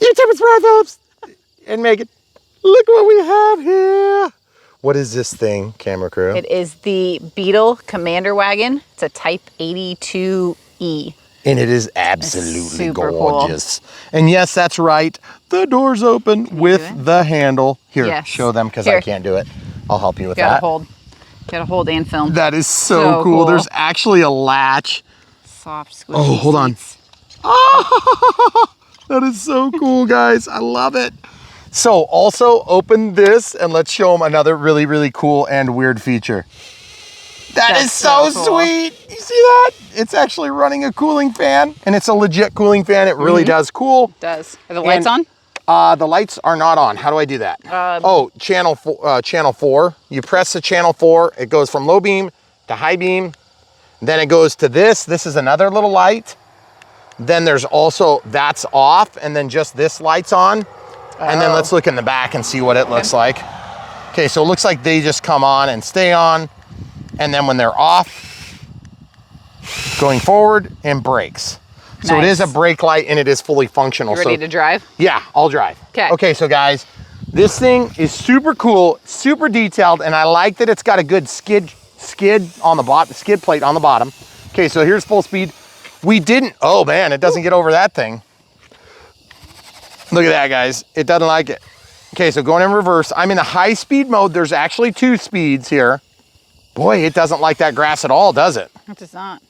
YouTubers, Brian Phillips and Megan. Look what we have here. What is this thing, camera crew? It is the Beetle Kommandeurwagen. It's a Type 82E. And it is absolutely gorgeous. Cool. And yes, that's right. The door's open with the handle. Here, yes. Show them because I can't do it. I'll help you with that. Gotta hold and film. That is so cool. There's actually a latch. Soft, squishy. Oh, hold on. Oh, that is so cool, guys. I love it. So also open this and let's show them another really, really cool and weird feature. That's so cool. Sweet. You see that? It's actually running a cooling fan, and it's a legit cooling fan. It really does cool. It does. Are the lights on? The lights are not on. How do I do that? Channel 4. You press the channel 4. It goes from low beam to high beam. Then it goes to this. This is another little light. Then there's also, that's off, and then just this light's on. And then let's look in the back and see what it looks like. Okay, so it looks like they just come on and stay on. And then when they're off, going forward and brakes. Nice. So it is a brake light and it is fully functional. You ready to drive? Yeah, I'll drive. Okay. Okay, so guys, this thing is super cool, super detailed, and I like that it's got a good skid on the bottom, skid plate on the bottom. Okay, so here's full speed. Oh man, it doesn't get over that thing. Look at that, guys. It doesn't like it. Okay, so going in reverse. I'm in the high speed mode. There's actually 2 speeds here. Boy, it doesn't like that grass at all, does it? It does not.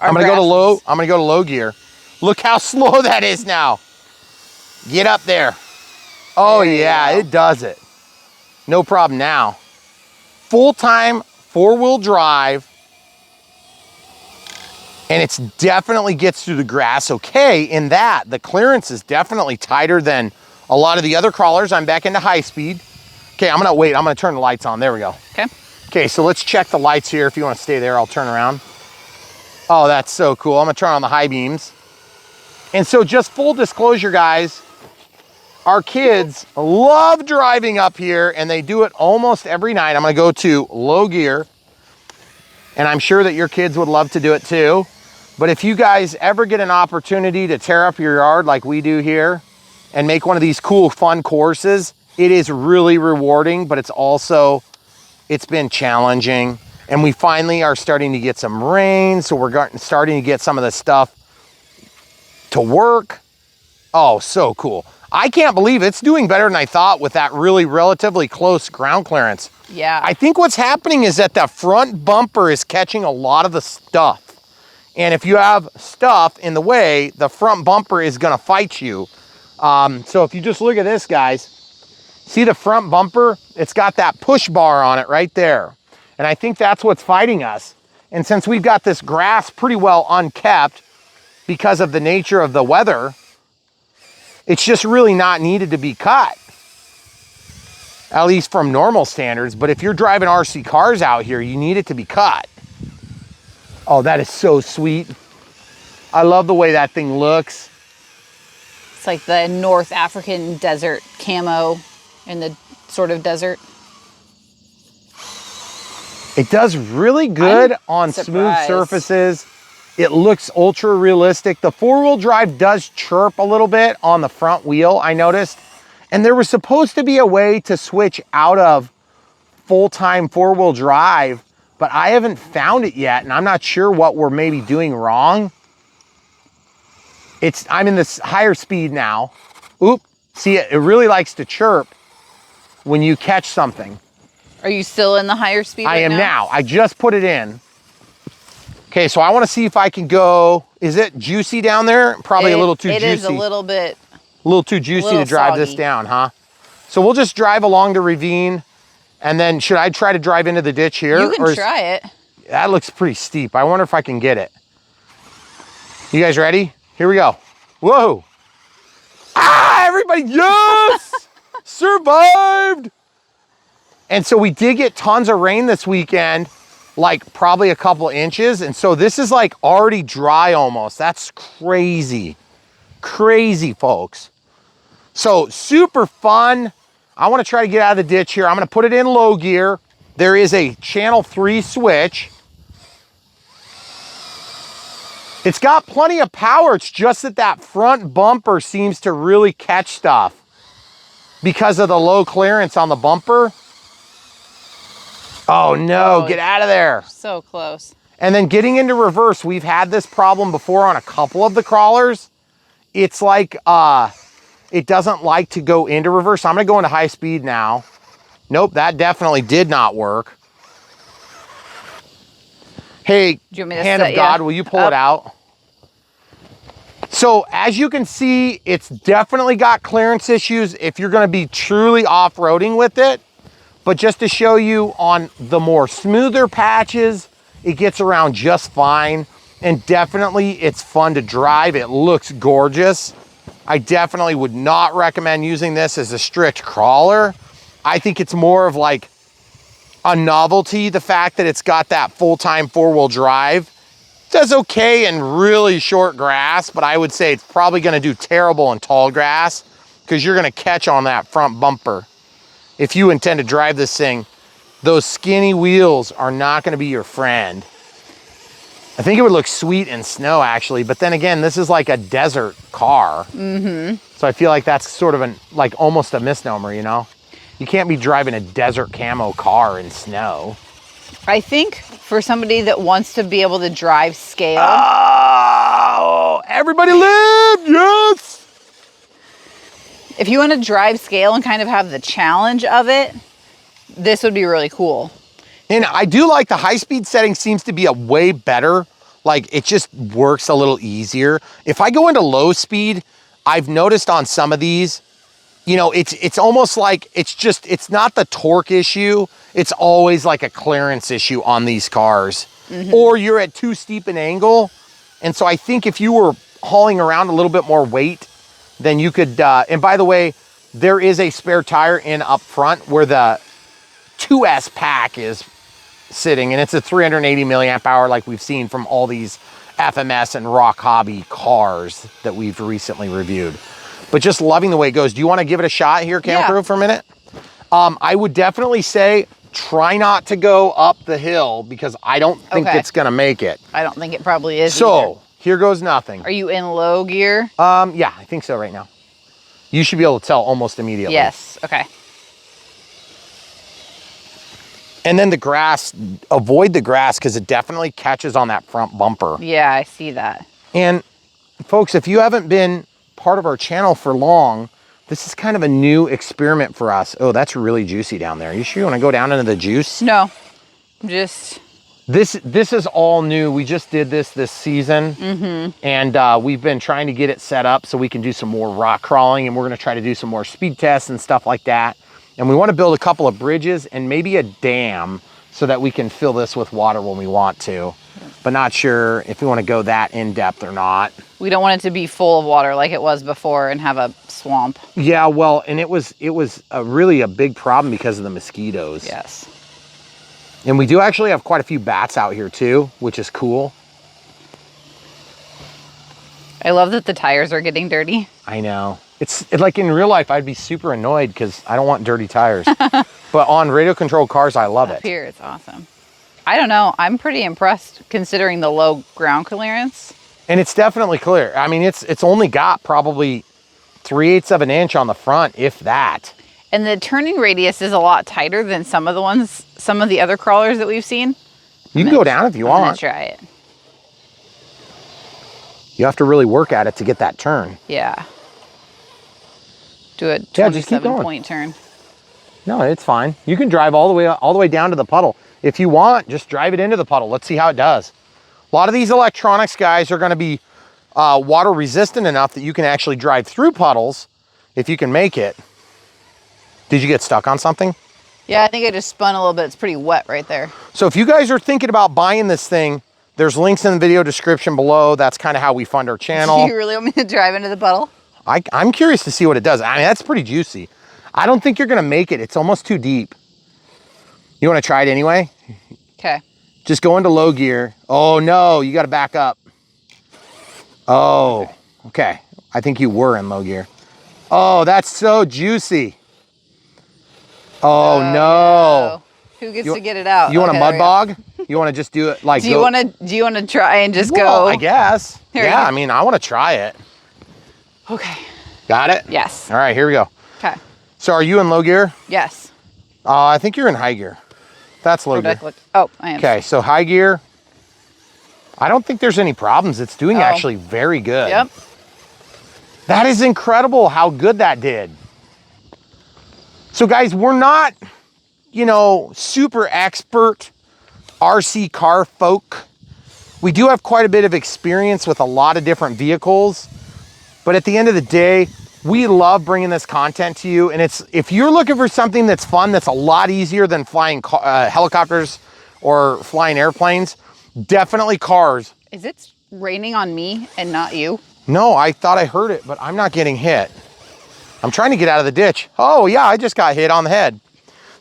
I'm gonna go to low gear. Look how slow that is now. Get up there. Oh yeah, it does it. No problem now. Full-time 4-wheel drive. And it definitely gets through the grass okay in that. The clearance is definitely tighter than a lot of the other crawlers. I'm back into high speed. Okay, I'm gonna turn the lights on. There we go. Okay. Okay, so let's check the lights here. If you want to stay there, I'll turn around. Oh, that's so cool. I'm gonna turn on the high beams. And so just full disclosure, guys, our kids love driving up here and they do it almost every night. I'm gonna go to low gear and I'm sure that your kids would love to do it too. But if you guys ever get an opportunity to tear up your yard like we do here and make one of these cool, fun courses, it is really rewarding, but it's been challenging. And we finally are starting to get some rain, so we're starting to get some of the stuff to work. Oh, so cool. I can't believe it's doing better than I thought with that really relatively close ground clearance. Yeah. I think what's happening is that the front bumper is catching a lot of the stuff. And if you have stuff in the way, the front bumper is gonna fight you. So if you just look at this, guys, see the front bumper? It's got that push bar on it right there. And I think that's what's fighting us. And since we've got this grass pretty well unkept because of the nature of the weather, it's just really not needed to be cut, at least from normal standards. But if you're driving RC cars out here, you need it to be cut. Oh, that is so sweet. I love the way that thing looks. It's like the North African desert camo in the sort of desert. It does really good on smooth surfaces. It looks ultra realistic. The 4-wheel drive does chirp a little bit on the front wheel, I noticed. And there was supposed to be a way to switch out of full-time 4-wheel drive, but I haven't found it yet, and I'm not sure what we're maybe doing wrong. I'm in this higher speed now. Oop, see it really likes to chirp when you catch something. Are you still in the higher speed I am now. I just put it in. Okay, so I want to see if I can go. Is it juicy down there? Probably a little too juicy. It is a little bit. A little too juicy to drive this down, huh? So we'll just drive along the ravine, and then should I try to drive into the ditch here? You can try it. That looks pretty steep. I wonder if I can get it. You guys ready? Here we go. Whoa. Ah, everybody, yes! Survived! And so we did get tons of rain this weekend, like probably a couple inches. And so this is like already dry almost. That's crazy. Crazy, folks. So super fun. I want to try to get out of the ditch here. I'm going to put it in low gear. There is a channel 3 switch. It's got plenty of power. It's just that that front bumper seems to really catch stuff because of the low clearance on the bumper. Oh no, get out of there. So close. And then getting into reverse, we've had this problem before on a couple of the crawlers. It's like, it doesn't like to go into reverse. I'm gonna go into high speed now. Nope, that definitely did not work. Hey, hand of God, will you pull it out? So as you can see, it's definitely got clearance issues if you're gonna be truly off-roading with it. But just to show you on the more smoother patches, it gets around just fine. And definitely it's fun to drive. It looks gorgeous. I definitely would not recommend using this as a strict crawler. I think it's more of like a novelty, the fact that it's got that full-time four-wheel drive. It does okay in really short grass, but I would say it's probably gonna do terrible in tall grass because you're gonna catch on that front bumper. If you intend to drive this thing, those skinny wheels are not gonna be your friend. I think it would look sweet in snow actually, but then again, this is like a desert car. So I feel like that's sort of like almost a misnomer, you know? You can't be driving a desert camo car in snow. I think for somebody that wants to be able to drive scale. Oh, everybody live, yes! If you want to drive scale and kind of have the challenge of it, this would be really cool. And I do like the high-speed setting seems to be a way better, like it just works a little easier. If I go into low speed, I've noticed on some of these, you know, it's almost like it's not the torque issue. It's always like a clearance issue on these cars. Or you're at too steep an angle. And so I think if you were hauling around a little bit more weight, then you could, and by the way, there is a spare tire in up front where the 2S pack is sitting, and it's a 380 milliamp hour like we've seen from all these FMS and Rock Hobby cars that we've recently reviewed. But just loving the way it goes. Do you want to give it a shot here, Cam Crew, for a minute? I would definitely say try not to go up the hill because I don't think it's going to make it. I don't think it probably is So, either. Here goes nothing. Are you in low gear? Yeah, I think so right now. You should be able to tell almost immediately. Yes, okay. And then the grass, avoid the grass because it definitely catches on that front bumper. Yeah, I see that. And folks, if you haven't been part of our channel for long, this is kind of a new experiment for us. Oh, that's really juicy down there. You sure you want to go down into the juice? No, just... This is all new. We just did this season. And we've been trying to get it set up so we can do some more rock crawling, and we're gonna try to do some more speed tests and stuff like that. And we wanna build a couple of bridges and maybe a dam so that we can fill this with water when we want to. But not sure if we wanna go that in depth or not. We don't want it to be full of water like it was before and have a swamp. Yeah, well, and it was really a big problem because of the mosquitoes. Yes. And we do actually have quite a few bats out here too, which is cool. I love that the tires are getting dirty. I know. It's like in real life, I'd be super annoyed because I don't want dirty tires. But on radio controlled cars, I love it. Up here, it's awesome. I don't know. I'm pretty impressed considering the low ground clearance. And it's definitely clear. I mean, it's only got probably 3/8 of an inch on the front, if that. And the turning radius is a lot tighter than some of the other crawlers that we've seen. You can go down if you want. I'm gonna try it. You have to really work at it to get that turn. Yeah. Do a just keep going. 27-point turn. No, it's fine. You can drive all the way down to the puddle. If you want, just drive it into the puddle. Let's see how it does. A lot of these electronics guys are gonna be water resistant enough that you can actually drive through puddles if you can make it. Did you get stuck on something? Yeah, I think I just spun a little bit. It's pretty wet right there. So if you guys are thinking about buying this thing, there's links in the video description below. That's kind of how we fund our channel. Do you really want me to drive into the puddle? I'm curious to see what it does. I mean, that's pretty juicy. I don't think you're gonna make it. It's almost too deep. You wanna try it anyway? Okay. Just go into low gear. Oh no, you gotta back up. Oh, okay. I think you were in low gear. Oh, that's so juicy. Oh no. Who gets to get it out? You want a mud bog? You You want to just do it like? Do you want to try and just Well, go? I guess. Here Yeah, you- I mean, I want to try it. Okay. Got it? Yes. All right, here we go. Okay. So are you in low gear? Yes. I think you're in high gear. That's low gear. Oh, I am. Okay, so high gear. I don't think there's any problems. It's doing actually very good. Yep. That is incredible how good that did. So guys, we're not, you know, super expert RC car folk. We do have quite a bit of experience with a lot of different vehicles, but at the end of the day, we love bringing this content to you. And it's, if you're looking for something that's fun, that's a lot easier than flying helicopters or flying airplanes, definitely cars. Is it raining on me and not you? No, I thought I heard it, but I'm not getting hit. I'm trying to get out of the ditch. Oh yeah, I just got hit on the head.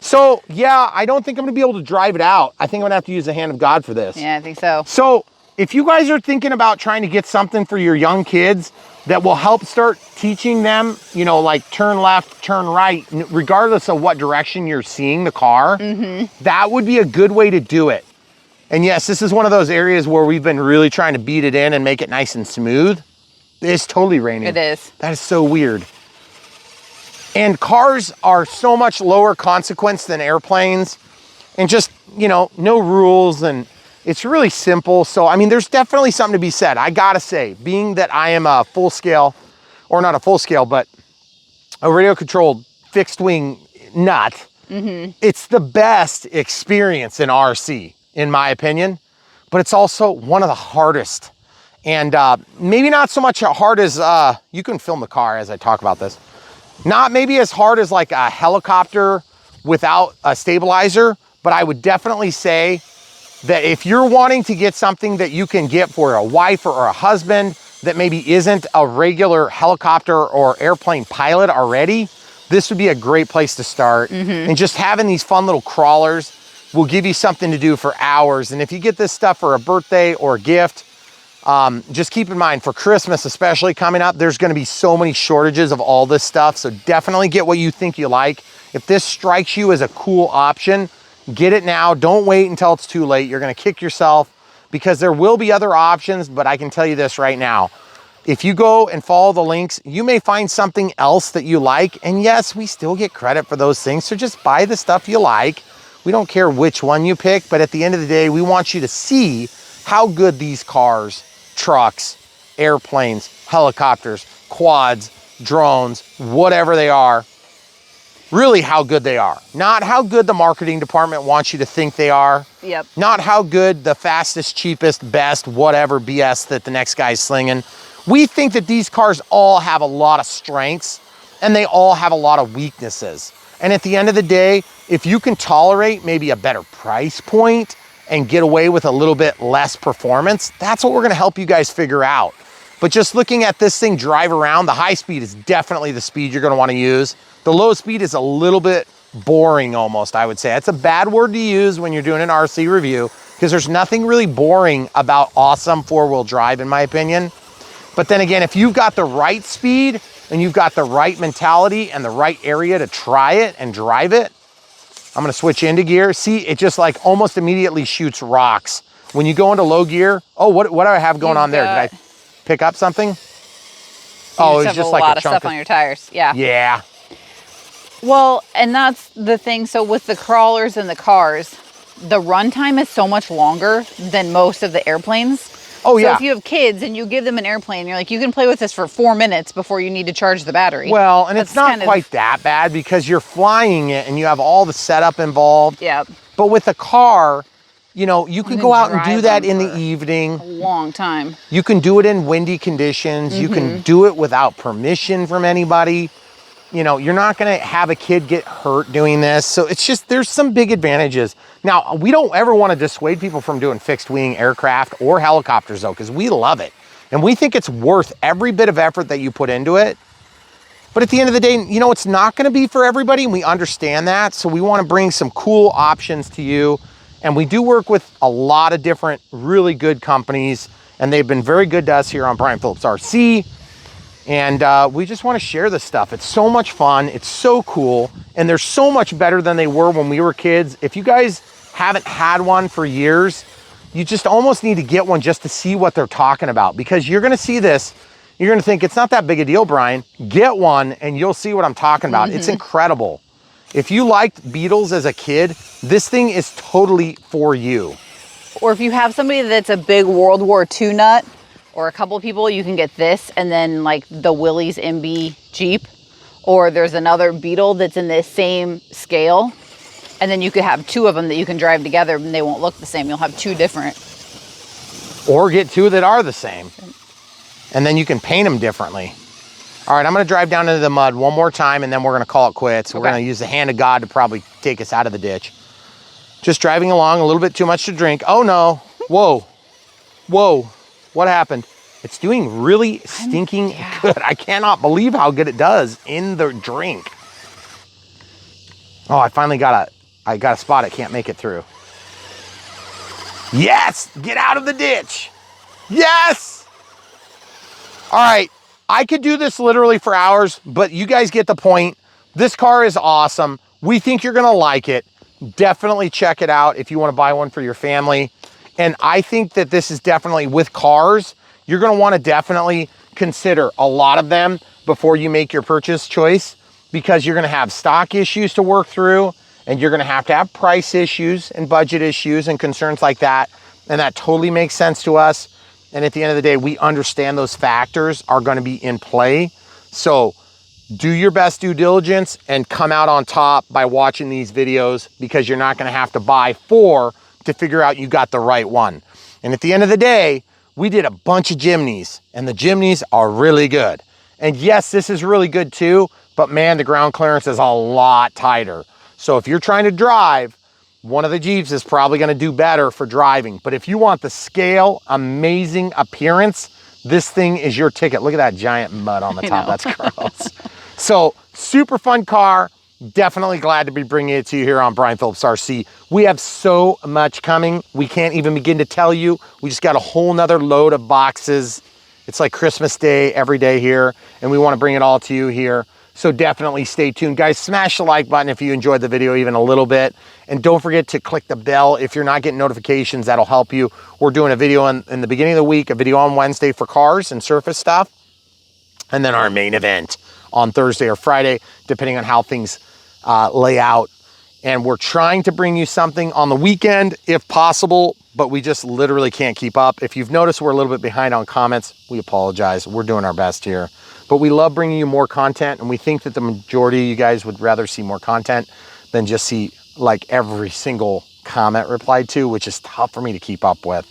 So yeah, I don't think I'm gonna be able to drive it out. I think I'm gonna have to use the hand of God for this. Yeah, I think so. So if you guys are thinking about trying to get something for your young kids that will help start teaching them, you know, like turn left, turn right, regardless of what direction you're seeing the car, that would be a good way to do it. And yes, this is one of those areas where we've been really trying to beat it in and make it nice and smooth. It's totally raining. It is. That is so weird. And cars are so much lower consequence than airplanes, and just, you know, no rules, and it's really simple. So, I mean, there's definitely something to be said. I gotta say, being that I am a full scale, or not a full scale, but a radio controlled fixed wing nut, it's the best experience in RC, in my opinion, but it's also one of the hardest. And maybe not so much hard as, you can film the car as I talk about this. Not maybe as hard as like a helicopter without a stabilizer, but I would definitely say that if you're wanting to get something that you can get for a wife or a husband that maybe isn't a regular helicopter or airplane pilot already, this would be a great place to start. And just having these fun little crawlers will give you something to do for hours. And if you get this stuff for a birthday or a gift, just keep in mind for Christmas, especially coming up, there's gonna be so many shortages of all this stuff. So definitely get what you think you like. If this strikes you as a cool option, get it now. Don't wait until it's too late. You're gonna kick yourself because there will be other options, but I can tell you this right now. If you go and follow the links, you may find something else that you like. And yes, we still get credit for those things. So just buy the stuff you like. We don't care which one you pick, but at the end of the day, we want you to see how good these cars, trucks, airplanes, helicopters, quads, drones, whatever they are, really how good they are. Not how good the marketing department wants you to think they are. Yep. Not how good the fastest, cheapest, best, whatever BS that the next guy's slinging. We think that these cars all have a lot of strengths and they all have a lot of weaknesses. And at the end of the day, if you can tolerate maybe a better price point and get away with a little bit less performance, that's what we're gonna help you guys figure out. But just looking at this thing drive around, the high speed is definitely the speed you're gonna wanna use. The low speed is a little bit boring almost, I would say. That's a bad word to use when you're doing an RC review because there's nothing really boring about awesome four-wheel drive in my opinion. But then again, if you've got the right speed and you've got the right mentality and the right area to try it and drive it, I'm gonna switch into gear. See, it just like almost immediately shoots rocks. When you go into low gear, oh, what do I have going on there? Did I pick up something? Oh, it's just like a lot of stuff on your tires. Yeah. Yeah. Well, and that's the thing. So with the crawlers and the cars, the runtime is so much longer than most of the airplanes. Oh, so yeah. if you have kids and you give them an airplane, you're like, you can play with this for 4 minutes before you need to charge the battery. Well, and it's not kind of- quite that bad because you're flying it and you have all the setup involved. Yeah. But with a car, you know, you can go out and do drive that them in the for evening. a long time. You can do it in windy conditions. You can do it without permission from anybody. You know, you're not gonna have a kid get hurt doing this. So it's just, there's some big advantages. Now, we don't ever wanna dissuade people from doing fixed wing aircraft or helicopters though, because we love it. And we think it's worth every bit of effort that you put into it. But at the end of the day, you know, it's not gonna be for everybody, and we understand that. So we wanna bring some cool options to you. And we do work with a lot of different really good companies, and they've been very good to us here on Brian Phillips RC. And we just want to share this stuff. It's so much fun. It's so cool. And they're so much better than they were when we were kids. If you guys haven't had one for years, you just almost need to get one just to see what they're talking about, because you're gonna see this, you're gonna think it's not that big a deal, Brian. Get one and you'll see what I'm talking about. It's incredible. If you liked Beetles as a kid, this thing is totally for you. Or if you have somebody that's a big World War II nut, or a couple of people, you can get this and then like the Willys MB Jeep. Or there's another Beetle that's in this same scale. And then you could have two of them that you can drive together and they won't look the same. You'll have two different. Or get two that are the same. And then you can paint them differently. All right, I'm gonna drive down into the mud one more time and then we're gonna call it quits. We're gonna use the hand of God to probably take us out of the ditch. Just driving along, a little bit too much to drink. Oh no, whoa, whoa, what happened? It's doing really stinking good. I cannot believe how good it does in the drink. Oh, I finally got a spot it can't make it through. Yes, get out of the ditch. Yes. All right, I could do this literally for hours, but you guys get the point. This car is awesome. We think you're gonna like it. Definitely check it out if you wanna buy one for your family. And I think that this is definitely, with cars, you're gonna wanna definitely consider a lot of them before you make your purchase choice, because you're gonna have stock issues to work through, and you're gonna have to have price issues and budget issues and concerns like that. And that totally makes sense to us. And at the end of the day, we understand those factors are gonna be in play. So do your best due diligence and come out on top by watching these videos, because you're not gonna have to buy 4 to figure out you got the right one. And at the end of the day, we did a bunch of Jimneys, and the Jimneys are really good. And yes, this is really good too, but man, the ground clearance is a lot tighter. So if you're trying to drive, one of the Jeeps is probably gonna do better for driving. But if you want the scale, amazing appearance, this thing is your ticket. Look at that giant mud on the top, that's gross. So super fun car. Definitely glad to be bringing it to you here on Brian Phillips RC. We have so much coming. We can't even begin to tell you. We just got a whole nother load of boxes. It's like Christmas Day every day here, and we want to bring it all to you here. So definitely stay tuned. Guys, smash the like button if you enjoyed the video even a little bit. And don't forget to click the bell if you're not getting notifications. That'll help you. We're doing a video in the beginning of the week, a video on Wednesday for cars and surface stuff. And then our main event on Thursday or Friday, depending on how things lay out. And we're trying to bring you something on the weekend if possible, but we just literally can't keep up. If you've noticed we're a little bit behind on comments, we apologize. We're doing our best here. But we love bringing you more content, and we think that the majority of you guys would rather see more content than just see like every single comment replied to, which is tough for me to keep up with.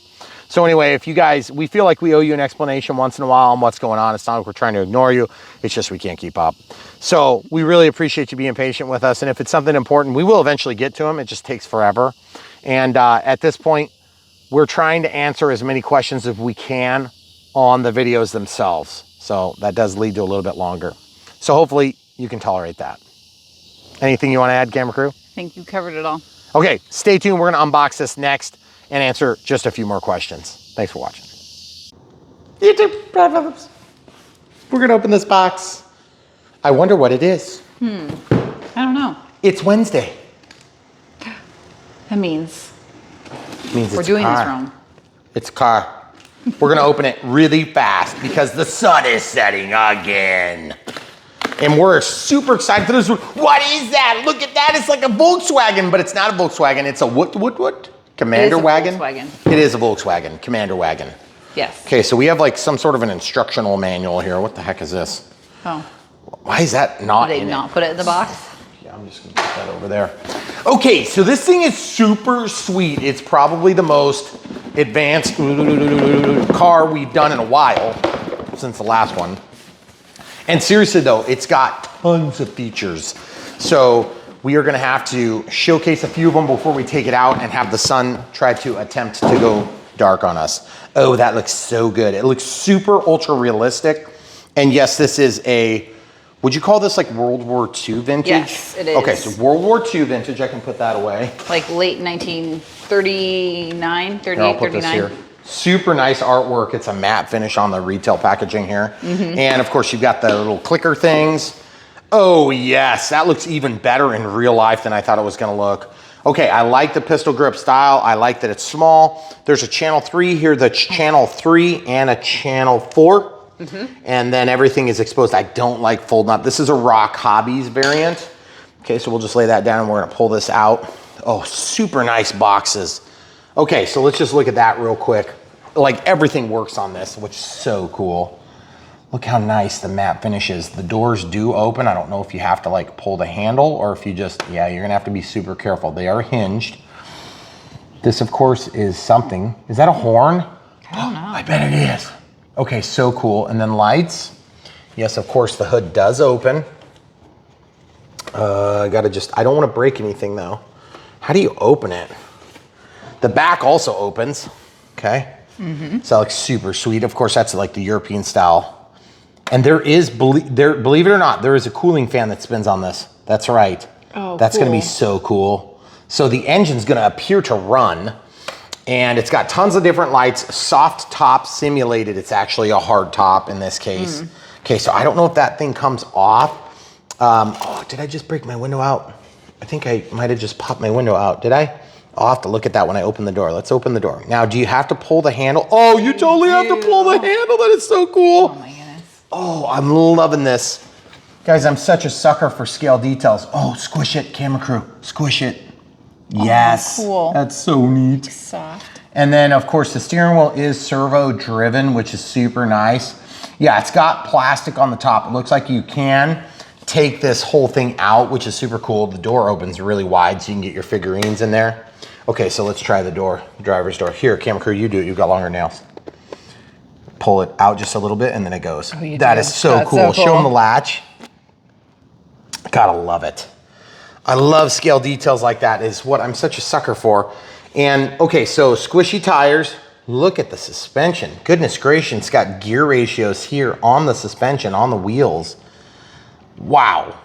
So anyway, if you guys, we feel like we owe you an explanation once in a while on what's going on. It's not like we're trying to ignore you. It's just we can't keep up. So we really appreciate you being patient with us. And if it's something important, we will eventually get to them. It just takes forever. And at this point, we're trying to answer as many questions as we can on the videos themselves. So that does lead to a little bit longer. So hopefully you can tolerate that. Anything you want to add, camera crew? I think you covered it all. Okay, stay tuned. We're going to unbox this next and answer just a few more questions. Thanks for watching. YouTube, Brian Phillips. We're going to open this box. I wonder what it is. I don't know. It's Wednesday. That means We're doing this wrong. It's a car. We're gonna open it really fast because the sun is setting again. And we're super excited for this. What is that? Look at that, it's like a Volkswagen, but it's not a Volkswagen, it's a what? Kommandeurwagen? Volkswagen. It is a Volkswagen, Kommandeurwagen. Yes. Okay, so we have like some sort of an instructional manual here. What the heck is this? Oh. Why is that not Did in they it? not put it in the box? Yeah, I'm just gonna put that over there. Okay, so this thing is super sweet. It's probably the most advanced car we've done in a while, since the last one. And seriously though, it's got tons of features. So we are gonna have to showcase a few of them before we take it out and have the sun try to attempt to go dark on us. Oh, that looks so good. It looks super ultra realistic. And yes, this is a, would you call this like World War II vintage? Yes, it is. Okay, so World War II vintage, I can put that away. Like late 1939, 38, I'll put 39. this here. Super nice artwork. It's a matte finish on the retail packaging here. And of course you've got the little clicker things. Oh yes, that looks even better in real life than I thought it was gonna look. Okay, I like the pistol grip style. I like that it's small. There's a channel 3 here, the channel 3 and a channel 4. And then everything is exposed. I don't like folding up. This is a Rock Hobbies variant. Okay, so we'll just lay that down and we're gonna pull this out. Oh, super nice boxes. Okay, so let's just look at that real quick. Like everything works on this, which is so cool. Look how nice the matte finish is. The doors do open. I don't know if you have to like pull the handle or if you just, yeah, you're gonna have to be super careful. They are hinged. This of course is something. Is that a horn? I don't know. I bet it is. Okay, so cool. And then lights. Yes, of course the hood does open. I don't wanna break anything though. How do you open it? The back also opens, okay? So that looks super sweet. Of course, that's like the European style. And there is, believe it or not, there is a cooling fan that spins on this. That's right. Oh, that's cool. gonna be so cool. So the engine's gonna appear to run, and it's got tons of different lights, soft top simulated. It's actually a hard top in this case. Okay, so I don't know if that thing comes off. Oh, did I just break my window out? I think I might've just popped my window out, did I? I'll have to look at that when I open the door. Let's open the door. Now, do you have to pull the handle? Oh, you totally have to pull the handle. That is so cool. Oh my goodness. Oh, I'm loving this. Guys, I'm such a sucker for scale details. Oh, squish it, camera crew, squish it. Yes, cool. That's so neat. Soft. And then of course the steering wheel is servo driven, which is super nice. Yeah, it's got plastic on the top. It looks like you can take this whole thing out, which is super cool. The door opens really wide so you can get your figurines in there. Okay, so let's try the door, the driver's door. Here, camera crew, you do it, you've got longer nails. Pull it out just a little bit and then it goes. Oh, that is so That's cool. so cool. Show them the latch. Gotta love it. I love scale details like that, is what I'm such a sucker for. And okay, so squishy tires. Look at the suspension. Goodness gracious, it's got gear ratios here on the suspension, on the wheels. Wow.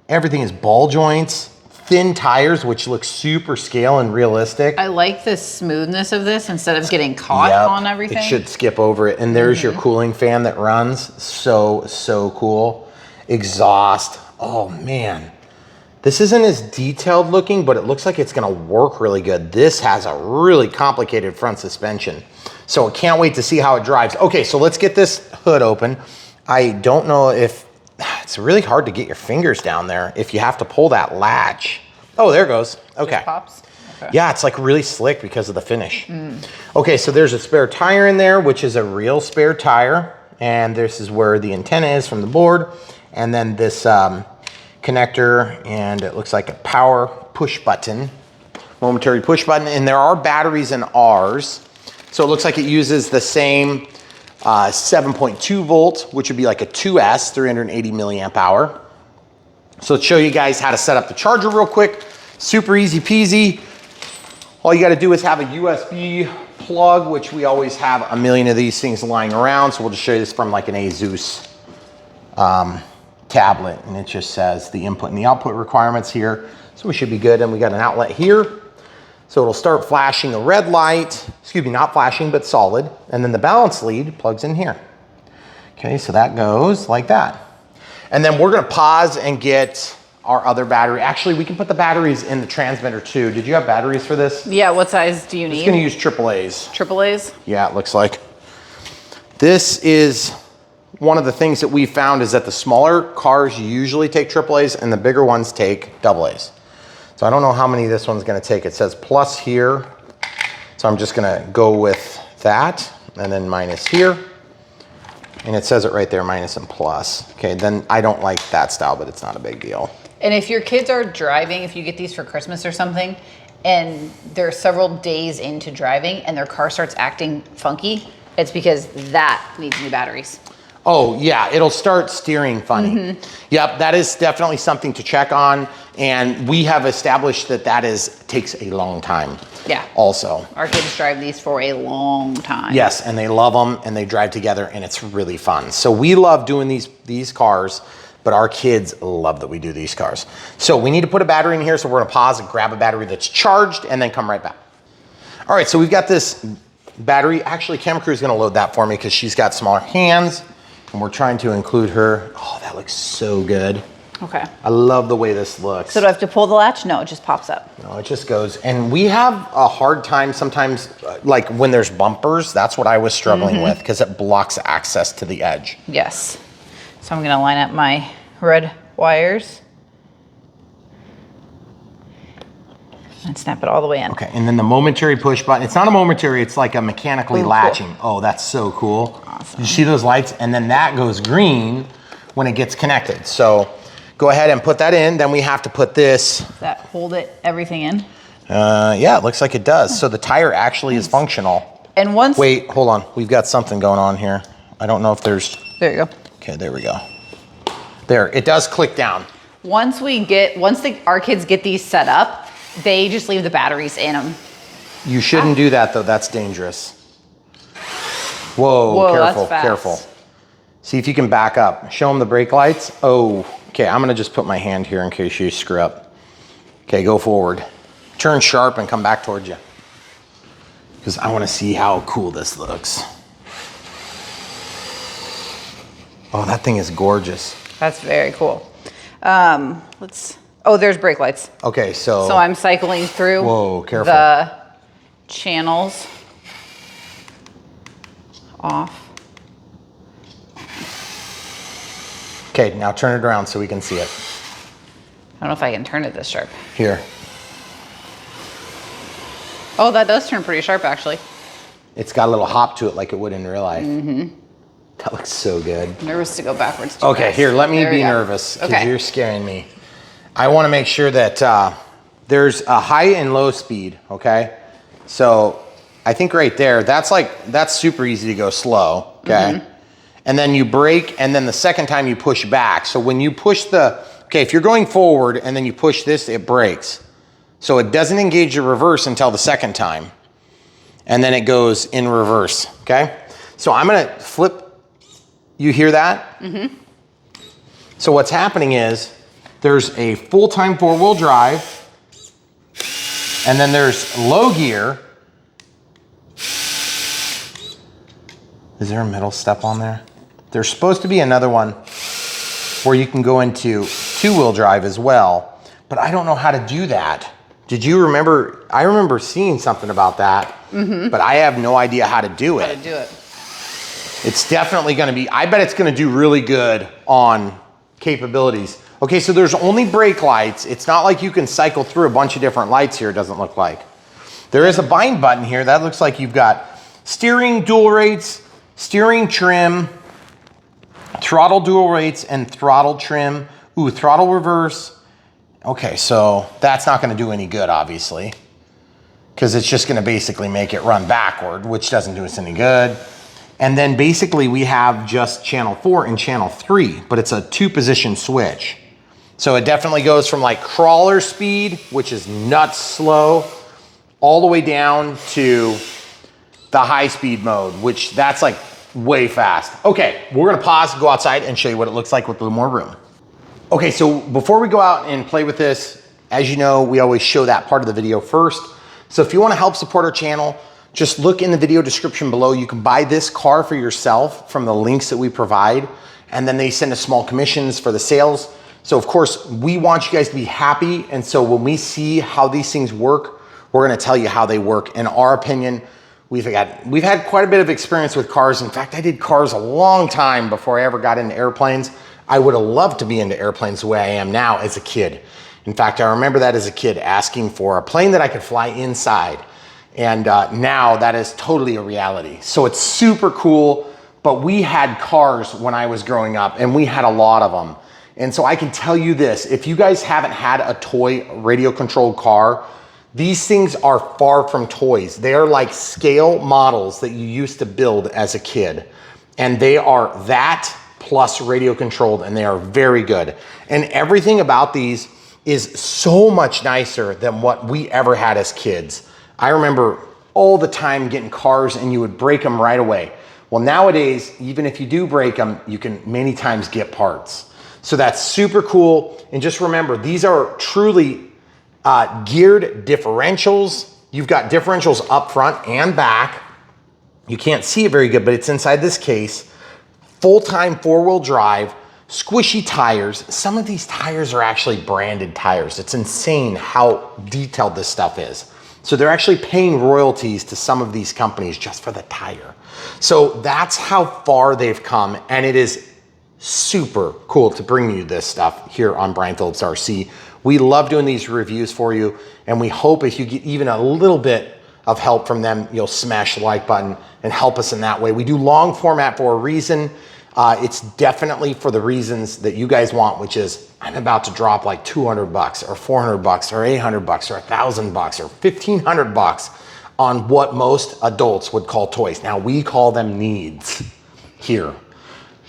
Everything is ball joints, thin tires, which look super scale and realistic. I like the smoothness of this instead of getting caught Yep, on everything. it should skip over it. And there's your cooling fan that runs. So cool. Exhaust. Oh man. This isn't as detailed looking, but it looks like it's gonna work really good. This has a really complicated front suspension. So I can't wait to see how it drives. Okay, so let's get this hood open. I don't know if, it's really hard to get your fingers down there if you have to pull that latch. Oh, there it goes, okay. Just pops? Okay. Yeah, it's like really slick because of the finish. Okay, so there's a spare tire in there, which is a real spare tire. And this is where the antenna is from the board. And then this connector, and it looks like a power push button, momentary push button. And there are batteries in ours. So it looks like it uses the same 7.2 volt, which would be like a 2S, 380 milliamp hour. So let's show you guys how to set up the charger real quick. Super easy peasy. All you gotta do is have a USB plug, which we always have a million of these things lying around. So we'll just show you this from like an Asus tablet, and it just says the input and the output requirements here. So we should be good. And we got an outlet here. So it'll start flashing a red light, excuse me, not flashing, but solid. And then the balance lead plugs in here. Okay, so that goes like that. And then we're gonna pause and get our other battery. Actually, we can put the batteries in the transmitter too. Did you have batteries for this? Yeah, what size do you need? It's gonna use AAA's. AAA's? Yeah, it looks like. This is one of the things that we found is that the smaller cars usually take AAA's and the bigger ones take AA's. So I don't know how many this one's gonna take. It says plus here. So I'm just gonna go with that and then minus here. And it says it right there, minus and plus. Okay, then I don't like that style, but it's not a big deal. And if your kids are driving, if you get these for Christmas or something, and they're several days into driving and their car starts acting funky, it's because that needs new batteries. Oh yeah, it'll start steering funny. Yep, that is definitely something to check on. And we have established that takes a long time. Yeah. Also. Our kids drive these for a long time. Yes, and they love them and they drive together and it's really fun. So we love doing these cars, but our kids love that we do these cars. So we need to put a battery in here, so we're gonna pause and grab a battery that's charged and then come right back. All right, so we've got this battery. Actually, camera crew is gonna load that for me because she's got smaller hands and we're trying to include her. Oh, that looks so good. Okay. I love the way this looks. So do I have to pull the latch? No, it just pops up. No, it just goes. And we have a hard time sometimes, like when there's bumpers, that's what I was struggling with because it blocks access to the edge. Yes. So I'm gonna line up my red wires and snap it all the way in. Okay, and then the momentary push button. It's not a momentary, it's like a mechanically latching. Cool. Oh, that's so cool. Awesome. You see those lights? And then that goes green when it gets connected. So go ahead and put that in. Then we have to put this. Does that hold everything in? Yeah, it looks like it does. So the tire actually is functional. And once... Wait, hold on. We've got something going on here. I don't know if there's... There you go. Okay, there we go. There, it does click down. Once our kids get these set up, they just leave the batteries in them. You shouldn't do that though, that's dangerous. Whoa, careful, that's fast. Careful. See if you can back up. Show them the brake lights. Oh, okay, I'm gonna just put my hand here in case you screw up. Okay, go forward. Turn sharp and come back towards you. Because I wanna see how cool this looks. Oh, that thing is gorgeous. That's very cool. There's brake lights. Okay, so I'm cycling through whoa, careful. The channels off. Okay, now turn it around so we can see it. I don't know if I can turn it this sharp. Here. Oh, that does turn pretty sharp actually. It's got a little hop to it like it would in real life. Mm-hmm. That looks so good. I'm nervous to go backwards. Okay, here, let me be nervous because you're scaring me. I want to make sure that there's a high and low speed, okay? So I think right there, that's super easy to go slow, okay? Mm-hmm. And then you brake, and then the second time you push back. So when you push if you're going forward and then you push this, it brakes. So it doesn't engage the reverse until the second time. And then it goes in reverse, okay? So I'm gonna flip. You hear that? Mm-hmm. So what's happening is there's a full-time four-wheel drive, and then there's low gear. Is there a middle step on there? There's supposed to be another one where you can go into two-wheel drive as well, but I don't know how to do that. Did you remember? I remember seeing something about that, but I have no idea how to do it. It's definitely gonna be, I bet it's gonna do really good on capabilities. Okay, so there's only brake lights. It's not like you can cycle through a bunch of different lights here, it doesn't look like. There is a bind button here. That looks like you've got steering dual rates, steering trim, throttle dual rates, and throttle trim. Ooh, throttle reverse. Okay, so that's not gonna do any good, obviously, because it's just gonna basically make it run backward, which doesn't do us any good. And then basically we have just channel 4 and channel 3, but it's a 2-position switch. So it definitely goes from like crawler speed, which is nuts slow, all the way down to the high speed mode, which that's like way fast. Okay, we're gonna pause, go outside and show you what it looks like with a little more room. Okay, so before we go out and play with this, as you know, we always show that part of the video first. So if you wanna help support our channel, just look in the video description below. You can buy this car for yourself from the links that we provide, and then they send us small commissions for the sales. So of course, we want you guys to be happy, and so when we see how these things work, we're gonna tell you how they work. In our opinion, we've had quite a bit of experience with cars. In fact, I did cars a long time before I ever got into airplanes. I would have loved to be into airplanes the way I am now as a kid. In fact, I remember that as a kid asking for a plane that I could fly inside. And now that is totally a reality. So it's super cool, but we had cars when I was growing up, and we had a lot of them. And so I can tell you this, if you guys haven't had a toy radio controlled car, these things are far from toys. They are like scale models that you used to build as a kid. And they are that plus radio controlled, and they are very good. And everything about these is so much nicer than what we ever had as kids. I remember all the time getting cars and you would break them right away. Well, nowadays, even if you do break them, you can many times get parts. So that's super cool. And just remember, these are truly geared differentials. You've got differentials up front and back. You can't see it very good, but it's inside this case. Full-time four-wheel drive, Squishy tires. Some of these tires are actually branded tires. It's insane how detailed this stuff is. So they're actually paying royalties to some of these companies just for the tire. So that's how far they've come, and it is super cool to bring you this stuff here on Brian Phillips RC. We love doing these reviews for you, and we hope if you get even a little bit of help from them, you'll smash the like button and help us in that way. We do long format for a reason. It's definitely for the reasons that you guys want, which is I'm about to drop like 200 bucks or 400 bucks or 800 bucks or 1,000 bucks or 1,500 bucks on what most adults would call toys. Now we call them needs here.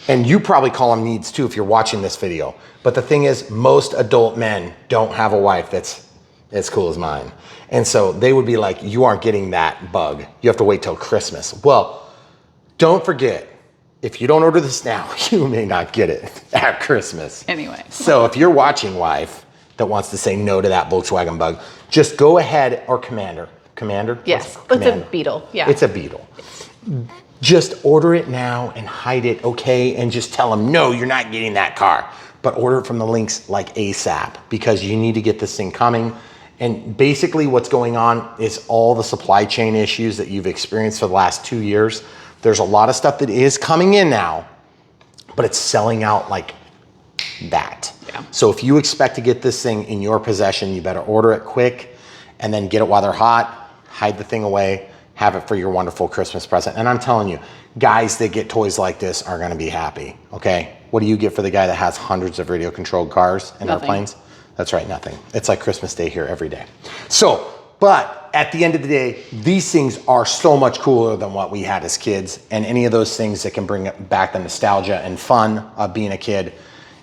And you probably call them needs too if you're watching this video. But the thing is, most adult men don't have a wife that's as cool as mine. And so they would be like, you aren't getting that bug. You have to wait till Christmas. Well, don't forget, if you don't order this now, you may not get it at Christmas. Anyway. So if you're watching, wife, that wants to say no to that Volkswagen bug, just go ahead, or Commander. Commander? Yes, Commander. it's a Beetle. Yeah. It's a Beetle. Just order it now and hide it, okay? And just tell them, no, you're not getting that car. But order it from the links like ASAP, because you need to get this thing coming. And basically what's going on is all the supply chain issues that you've experienced for the last 2 years. There's a lot of stuff that is coming in now, but it's selling out like that. Yeah. So if you expect to get this thing in your possession, you better order it quick and then get it while they're hot, hide the thing away, have it for your wonderful Christmas present. And I'm telling you, guys that get toys like this are gonna be happy, okay? What do you get for the guy that has hundreds of radio controlled cars and Nothing. airplanes? That's right, nothing. It's like Christmas Day here every day. So, but at the end of the day, these things are so much cooler than what we had as kids, and any of those things that can bring back the nostalgia and fun of being a kid,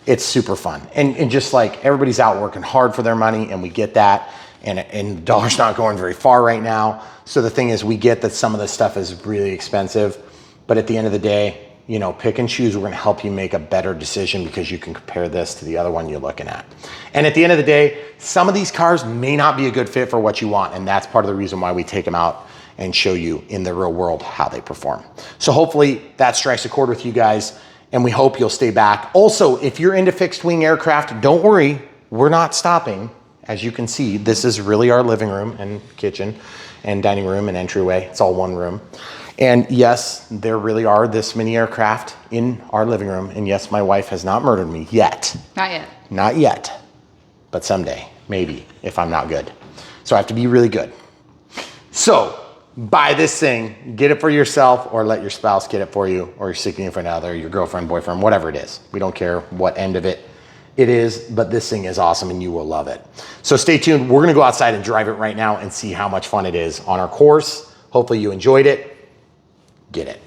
it's super fun. And just like everybody's out working hard for their money, and we get that, and the dollar's not going very far right now. So the thing is, we get that some of this stuff is really expensive, but at the end of the day, you know, pick and choose. We're gonna help you make a better decision because you can compare this to the other one you're looking at. And at the end of the day, some of these cars may not be a good fit for what you want, and that's part of the reason why we take them out and show you in the real world how they perform. So hopefully that strikes a chord with you guys, and we hope you'll stay back. Also, if you're into fixed wing aircraft, don't worry, we're not stopping. As you can see, this is really our living room and kitchen and dining room and entryway. It's all one room. And yes, there really are this many aircraft in our living room. And yes, my wife has not murdered me yet. Not yet. Not yet, but someday, maybe, if I'm not good. So I have to be really good. So buy this thing, get it for yourself, or let your spouse get it for you, or your significant other, your girlfriend, boyfriend, whatever it is. We don't care what end of it is, but this thing is awesome and you will love it. So stay tuned. We're gonna go outside and drive it right now and see how much fun it is on our course. Hopefully you enjoyed it. Get it.